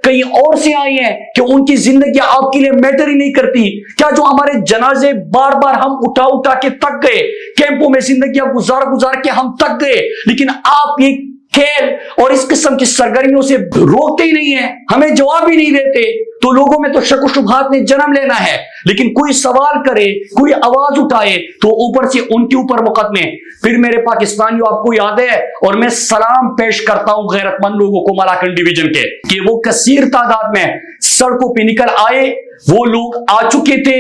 कहीं और से आए हैं कि उनकी जिंदगी आपके लिए मैटर ही नहीं करती? क्या जो हमारे जनाजे बार बार हम उठा उठा के थक गए, कैंपों में जिंदगियां गुजार गुजार के हम थक गए, लेकिन आप ये खेल और इस किस्म की सरगर्मियों से रोकते ही नहीं है, हमें जवाब ही नहीं देते, तो लोगों में तो शक व शुबहात ने जन्म लेना है। लेकिन कोई सवाल करे, कोई आवाज उठाए तो ऊपर से उनके ऊपर मुकदमे। फिर मेरे पाकिस्तानियों, आपको याद है, और मैं सलाम पेश करता हूं गैरतमंद लोगों को मलाकन डिवीजन के, कि वो कसीर तादाद में सड़कों पर निकल आए, वो लोग आ चुके थे,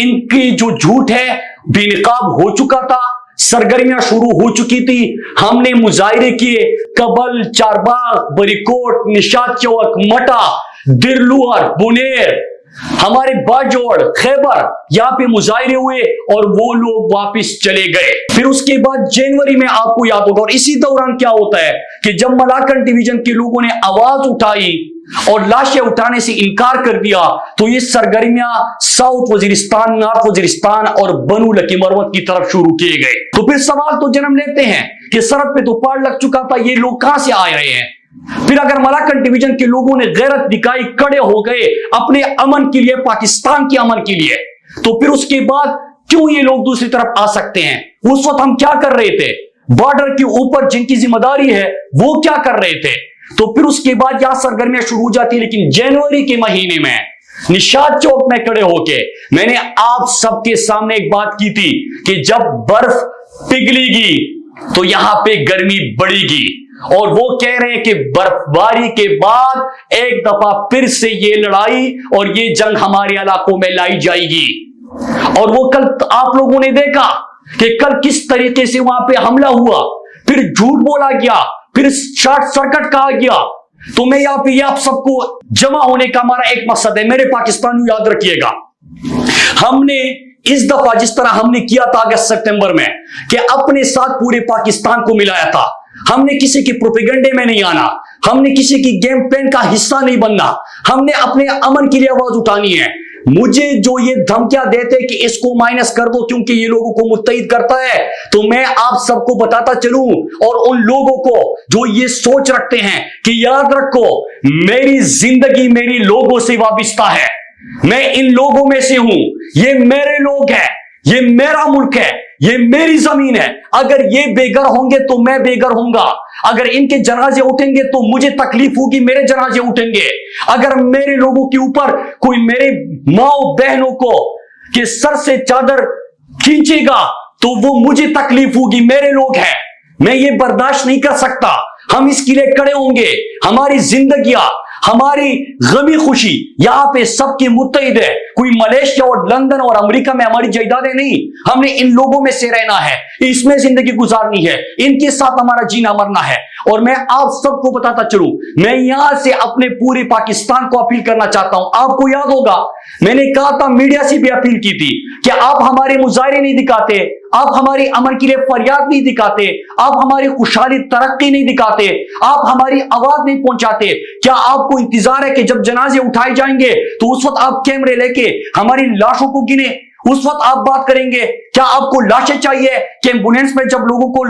इनकी जो झूठ है बेनकाब हो चुका था, सरगर्मियां शुरू हो चुकी थी, हमने मुजाहिरे किए, कबल, चारबाग, बरीकोट, निशात चौक, मटा, दिरलुअर, बुनेर, हमारे बाजोड़, खैबर, यहां पे मुजाहिरे हुए और वो लोग वापस चले गए। फिर उसके बाद जनवरी में आपको याद होगा, और इसी दौरान क्या होता है कि जब मलाकन डिवीजन के लोगों ने आवाज उठाई और लाशें उठाने से इनकार कर दिया, तो ये सरगर्मियां साउथ वजीरिस्तान, नॉर्थ वजीरिस्तान और बनु लकी मरवत की तरफ शुरू किए गए। तो फिर सवाल तो जन्म लेते हैं कि सड़क पे तो पाड़ लग चुका था, ये लोग कहां से आ रहे हैं? फिर अगर मलाकन डिवीजन के लोगों ने गैरत दिखाई, खड़े हो गए अपने अमन के लिए, पाकिस्तान के अमन के लिए, तो फिर उसके बाद क्यों ये लोग दूसरी तरफ आ सकते हैं? उस वक्त हम क्या कर रहे थे? बॉर्डर के ऊपर जिनकी जिम्मेदारी है वो क्या कर रहे थे? तो फिर उसके बाद यहां सरगर्मियां शुरू हो जाती है। लेकिन जनवरी के महीने में निशात चौक में खड़े होके मैंने आप सबके सामने एक बात की थी कि जब बर्फ पिघलेगी तो यहां पे गर्मी बढ़ेगी, और वो कह रहे हैं कि बर्फबारी के बाद एक दफा फिर से ये लड़ाई और ये जंग हमारे इलाकों में लाई जाएगी। और वो कल आप लोगों ने देखा कि कल किस तरीके से वहां पे हमला हुआ, फिर झूठ बोला गया, फिर शॉर्ट सर्किट कहा गया। तो मैं यहां पे आप सबको जमा होने का हमारा एक मकसद है। मेरे पाकिस्तानियों याद रखिएगा, हमने इस दफा जिस तरह हमने किया था अगस्त सितंबर में कि अपने साथ पूरे पाकिस्तान को मिलाया था, हमने किसी के प्रोपेगेंडे में नहीं आना, हमने किसी की गेम प्लान का हिस्सा नहीं बनना, हमने अपने अमन के लिए आवाज उठानी है। मुझे जो ये धमकियां देते कि इसको माइनस कर दो क्योंकि ये लोगों को मुत्तहिद करता है, तो मैं आप सबको बताता चलूं, और उन लोगों को जो ये सोच रखते हैं कि याद रखो मेरी जिंदगी मेरी लोगों से वाबस्ता है, मैं इन लोगों में से हूं, ये मेरे लोग हैं, ये मेरा मुल्क है, ये मेरी जमीन है। अगर ये बेघर होंगे तो मैं बेघर होऊंगा, अगर इनके जनाजे उठेंगे तो मुझे तकलीफ होगी, मेरे जनाजे उठेंगे। अगर मेरे लोगों के ऊपर कोई मेरे माओ बहनों को के सर से चादर खींचेगा तो वो मुझे तकलीफ होगी, मेरे लोग हैं, मैं ये बर्दाश्त नहीं कर सकता। हम इसके लिए खड़े होंगे, हमारी जिंदगियां, हमारी गमी खुशी यहां पे सबकी मुत्तहिद है। कोई मलेशिया और लंदन और अमेरिका में हमारी जायदादें नहीं, हमने इन लोगों में से रहना है, इसमें जिंदगी गुजारनी है, इनके साथ हमारा जीना मरना है। और मैं आप सबको बताता चलूं, मैं यहां से अपने पूरे पाकिस्तान को अपील करना चाहता हूं। आपको याद होगा मैंने कहा था, मीडिया से भी अपील की थी कि आप हमारे मुजाहिरे नहीं दिखाते, आप हमारी अमन के लिए फरियाद नहीं दिखाते, आप हमारी खुशहाली तरक्की नहीं दिखाते, आप हमारी आवाज नहीं पहुंचाते। क्या आपको इंतजार है कि जब जनाजे उठाए जाएंगे तो उस वक्त आप कैमरे लेके हमारी लाशों को गिने, उस वक्त आप बात करेंगे? क्या आपको लाशें चाहिए कि एम्बुलेंस में जब लोगों को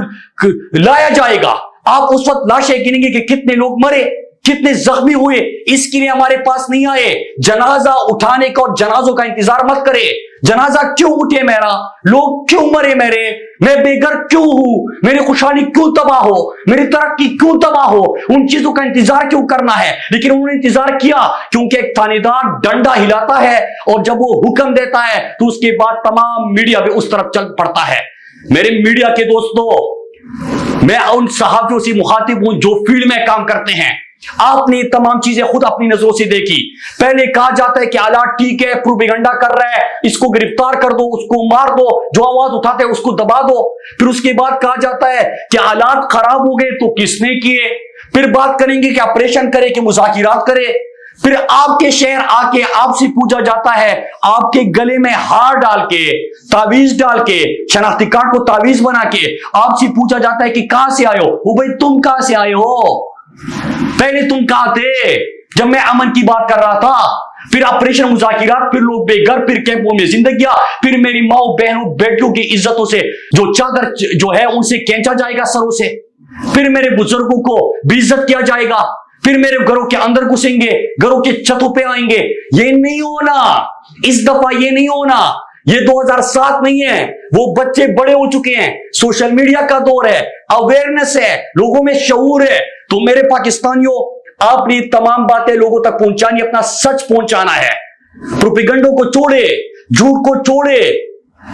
लाया जाएगा आप उस वक्त लाशें गिनेंगे कि कितने लोग मरे, कितने जख्मी हुए? इसके लिए हमारे पास नहीं आए। जनाजा उठाने का और जनाजों का इंतजार मत करे। जनाजा क्यों उठे मेरा, लोग क्यों मरे मेरे, मैं बेघर क्यों हूं, मेरी खुशहाली क्यों तबाह हो, मेरी तरक्की क्यों तबाह हो, उन चीजों का इंतजार क्यों करना है? लेकिन उन्होंने इंतजार किया क्योंकि एक थानेदार डंडा हिलाता है और जब वो हुक्म देता है तो उसके बाद तमाम मीडिया भी उस तरफ चल पड़ता है। मेरे मीडिया के दोस्तों, मैं उन सहाफियों से मुखातिब हूं जो फील्ड में काम करते हैं। आपने ये तमाम चीजें खुद अपनी नजरों से देखी। पहले कहा जाता है कि हालात ठीक है, प्रोपेगेंडा कर रहा है, इसको गिरफ्तार कर दो, उसको मार दो, जो आवाज उठाते हैं उसको दबा दो। फिर उसके बाद कहा जाता है कि हालात खराब हो गए तो किसने किए। फिर बात करेंगे कि ऑपरेशन करे कि मुज़ाकिरात करे। फिर आपके शहर आके आपसे पूछा जाता है, आपके गले में हार डाल के, तावीज डाल के, शनाख्ती कार्ड को तावीज बना के आपसे पूछा जाता है कि कहां से आए हो। वो भाई तुम कहां से आए हो? पहले तुम कहां थे जब मैं अमन की बात कर रहा था? फिर ऑपरेशन मुज़ाकिरात, फिर लोग बेघर, फिर कैंपों में जिंदगियां, फिर मेरी माओ बहनों बेटियों की इज्जतों से जो चादर जो है उनसे खींचा जाएगा सरों से, फिर मेरे बुजुर्गों को बेइज्जत किया जाएगा, फिर मेरे घरों के अंदर घुसेंगे, घरों के छतों पे आएंगे। ये नहीं होना, इस दफा ये नहीं होना। ये 2007 नहीं है, वो बच्चे बड़े हो चुके हैं, सोशल मीडिया का दौर है, अवेयरनेस है, लोगों में शऊर है। तो मेरे पाकिस्तानियों, आपने तमाम बातें लोगों तक पहुंचानी, अपना सच पहुंचाना है। प्रोपेगेंडो को छोड़े, झूठ को छोड़े,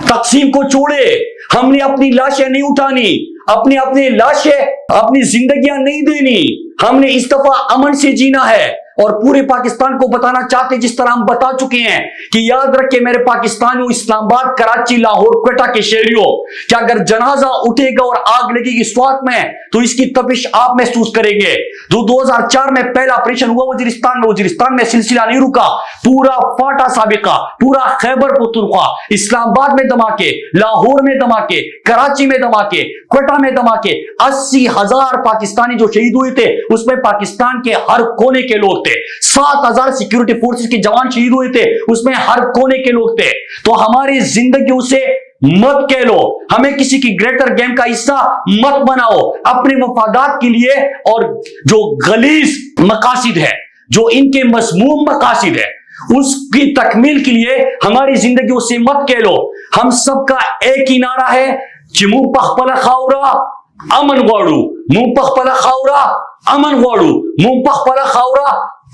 तकसीम को छोड़े। हमने अपनी लाशें नहीं उठानी, अपनी लाशें, अपनी जिंदगियां नहीं देनी। हमने इस दफा अमन से जीना है और पूरे पाकिस्तान को बताना चाहते, जिस तरह हम बता चुके हैं कि याद रखे मेरे पाकिस्तानियों, इस्लामाबाद, कराची, लाहौर, क्वेटा के शहरियों, कि अगर जनाजा उठेगा और आग लगेगी स्वात में, तो इसकी तपिश आप महसूस करेंगे। जो 2004 में पहला ऑपरेशन हुआ वजीरिस्तान में सिलसिला नहीं रुका, पूरा फाटा साबिका, पूरा खैबर पख्तूनख्वा, इस्लामाबाद में धमाके, लाहौर में धमाके, कराची में धमाके, क्वेटा में धमाके। 80,000 पाकिस्तानी जो शहीद हुए थे, उसमें पाकिस्तान के हर कोने के लोग थे। 7,000 सिक्योरिटी फोर्सेस के जवान शहीद हुए थे, उसमें हर कोने के लोग थे। तो हमारी जिंदगी से मत कह लो, हमें किसी की ग्रेटर गेम का हिस्सा मत बनाओ अपने मफादात के लिए। और जो गलीज मकासिद है, जो इनके मज़मूम मकासिद है, उसकी तकमील के लिए हमारी जिंदगी से मत कह लो। हम सबका एक ही नारा है कि मुंह पखपला खाउरा अमन गौड़ू, मुंह पखपला खाउरा अमन गौड़ू, मुंह पखपला खाउरा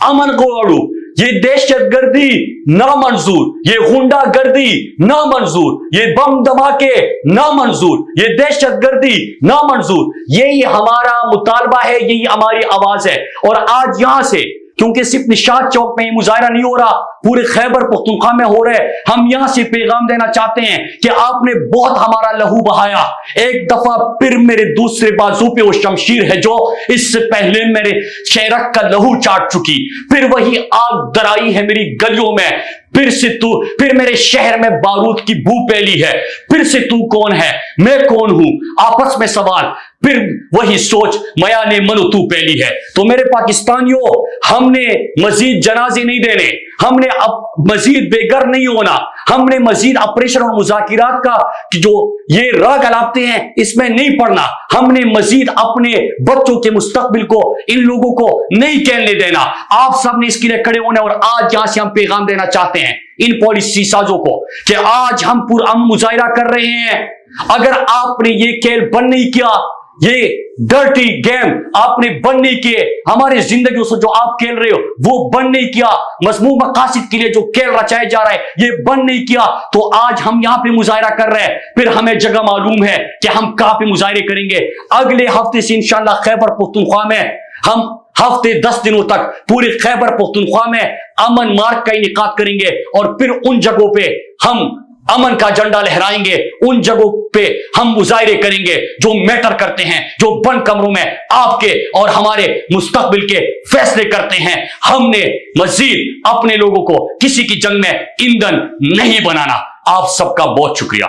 अमन गौड़ू। ये दहशतगर्दी ना मंजूर, ये गुंडागर्दी ना मंजूर, ये बम धमाके ना मंजूर, ये दहशतगर्दी ना मंजूर। यही हमारा मुतालबा है, यही हमारी आवाज है। और आज यहां से, क्योंकि सिर्फ निशात चौक में मुजाहरा नहीं हो रहा, पूरे खैबर पख्तूनख्वा में हो रहा है, हम यहां से पैगाम देना चाहते हैं कि आपने बहुत हमारा लहू बहाया। एक दफा फिर मेरे दूसरे बाजू पे वो शमशीर है जो इससे पहले मेरे शेरक का लहू चाट चुकी, फिर वही आग दराई है मेरी गलियों में। फिर मेरे शहर में बारूद की बू फैली है। फिर से तू कौन है, मैं कौन हूं, आपस में सवाल, फिर वही सोच, मयाने मनु तू फैली है। तो मेरे पाकिस्तानियों, हमने मजीद जनाजे नहीं देने, हमने अब मजीद बेघर नहीं होना, हमने मजीद ऑपरेशन और मुज़ाकिरात का जो ये राग अलापते हैं इसमें नहीं पड़ना। हमने मजीद अपने बच्चों के मुस्तकबिल को इन लोगों को नहीं कहने देना। आप सब ने इसके लिए खड़े होने, और आज यहां से हम पैगाम देना चाहते हैं इन पॉलिसी साजों को कि आज हम मुजाहिरा कर रहे हैं। अगर आपने ये खेल बंद नहीं किया, ये डर्टी गेम आपने बंद नहीं किए, हमारी जिंदगी से जो आप खेल रहे हो वो बंद नहीं किया, मज़मूम मकासिद के लिए जो खेल रचाया जा रहा है ये बंद नहीं किया, तो आज हम यहां पे मुजाहिरा कर रहे हैं। फिर हमें जगह मालूम है कि हम कहां पे मुजाहिरे करेंगे। अगले हफ्ते से इंशाअल्लाह खैबर पख्तूनख्वा में हम हफ्ते 10 दिनों तक पूरे खैबर पख्तूनख्वा में अमन मार्च का इनेकाद करेंगे, और फिर उन जगहों पे हम अमन का झंडा लहराएंगे, उन जगहों पे हम मुजाहिरे करेंगे जो मैटर करते हैं, जो बंद कमरों में आपके और हमारे मुस्तकबिल के फैसले करते हैं। हमने मजीद अपने लोगों को किसी की जंग में ईंधन नहीं बनाना। आप सबका बहुत शुक्रिया।